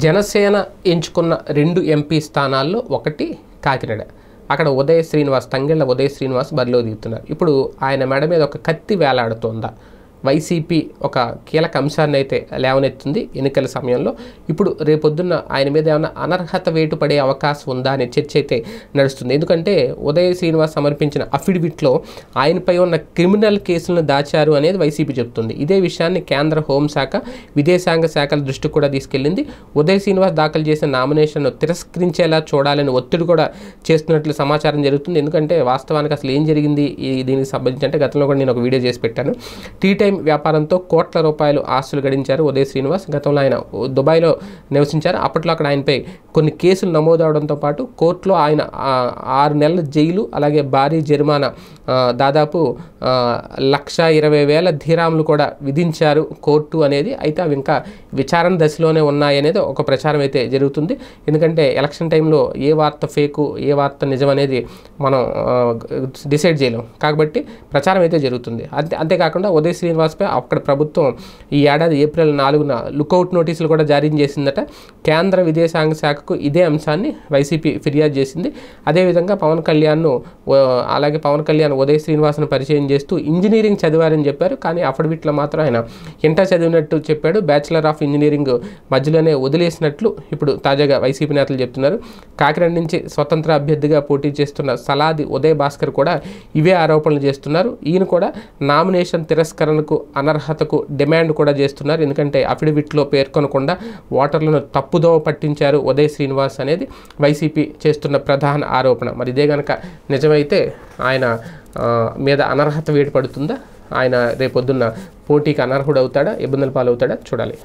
జనసేన ఎంచుకున్న 2 ఎంపీ స్థానాల్లో ఒకటి కాకినాడ. అక్కడ ఉదయ శ్రీనివాస్, తంగెళ్ల ఉదయ శ్రీనివాస్ బరిలో దిగుతున్నారు. ఇప్పుడు ఆయన మెడ మీద ఒక కత్తి వేలాడుతోందా? వైసీపీ ఒక కీలక అంశాన్ని అయితే లేవనెత్తుంది ఎన్నికల సమయంలో. ఇప్పుడు రేపొద్దున్న ఆయన మీద ఏమైనా అనర్హత వేటు పడే అవకాశం ఉందా అనే చర్చ అయితే నడుస్తుంది. ఎందుకంటే ఉదయ శ్రీనివాస్ సమర్పించిన అఫిడవిట్లో ఆయనపై ఉన్న క్రిమినల్ కేసులను దాచారు అనేది వైసీపీ చెప్తుంది. ఇదే విషయాన్ని కేంద్ర హోంశాఖ, విదేశాంగ శాఖల దృష్టికి కూడా తీసుకెళ్లింది. ఉదయ శ్రీనివాస్ దాఖలు చేసిన నామినేషన్ను తిరస్కరించేలా చూడాలని ఒత్తిడి కూడా చేస్తున్నట్లు సమాచారం జరుగుతుంది. ఎందుకంటే వాస్తవానికి అసలు ఏం జరిగింది దీనికి సంబంధించి అంటే గతంలో కూడా నేను ఒక వీడియో చేసి పెట్టాను. టీ టైం వ్యాపారంతో కోట్ల రూపాయలు ఆస్తులు గడించారు ఉదయ శ్రీనివాస్. గతంలో ఆయన దుబాయ్లో నివసించారు. అప్పట్లో అక్కడ ఆయనపై కొన్ని కేసులు నమోదవడంతో పాటు కోర్టులో ఆయన 6 నెలల జైలు, అలాగే భారీ జరిమానా దాదాపు 1,20,000 ధీరాములు కూడా విధించారు కోర్టు అనేది. అయితే అవి ఇంకా విచారణ దశలోనే ఉన్నాయి అనేది ఒక ప్రచారం అయితే జరుగుతుంది. ఎందుకంటే ఎలక్షన్ టైంలో ఏ వార్త ఫేకు, ఏ వార్త నిజం అనేది మనం డిసైడ్ చేయలేం. కాబట్టి ప్రచారం అయితే జరుగుతుంది. అంతేకాకుండా ఉదయ శ్రీనివాస్పై అక్కడ ప్రభుత్వం ఈ ఏడాది ఏప్రిల్ 4న లుకౌట్ నోటీసులు కూడా జారీ చేసిందట. కేంద్ర విదేశాంగ శాఖకు ఇదే అంశాన్ని వైసీపీ ఫిర్యాదు చేసింది. అదేవిధంగా పవన్ కళ్యాణ్ ఉదయ శ్రీనివాస్ను పరిచయం చేస్తూ ఇంజనీరింగ్ చదివారని చెప్పారు. కానీ అఫిడవిట్లో మాత్రం ఆయన ఇంటర్ చదివినట్టు చెప్పాడు. బ్యాచిలర్ ఆఫ్ ఇంజనీరింగ్ మధ్యలోనే వదిలేసినట్లు ఇప్పుడు తాజాగా వైసీపీ నేతలు చెప్తున్నారు. కాకినాడ నుంచి స్వతంత్ర అభ్యర్థిగా పోటీ చేస్తున్న సలాది ఉదయ్ భాస్కర్ కూడా ఇవే ఆరోపణలు చేస్తున్నారు. ఈయన కూడా నామినేషన్ తిరస్కరణకు, అనర్హతకు డిమాండ్ కూడా చేస్తున్నారు. ఎందుకంటే అఫిడవిట్లో పేర్కొనకుండా ఓటర్లను తప్పుదోవ పట్టించారు ఉదయ్ శ్రీనివాస్ అనేది వైసీపీ చేస్తున్న ప్రధాన ఆరోపణ. మరి ఇదే కనుక నిజమైతే ఆయన మీద అనర్హత వేటు పడుతుందా? ఆయన రేపొద్దున్న పోటీకి అనర్హుడు అవుతాడా, ఇబ్బందుల పాలవుతాడా చూడాలి.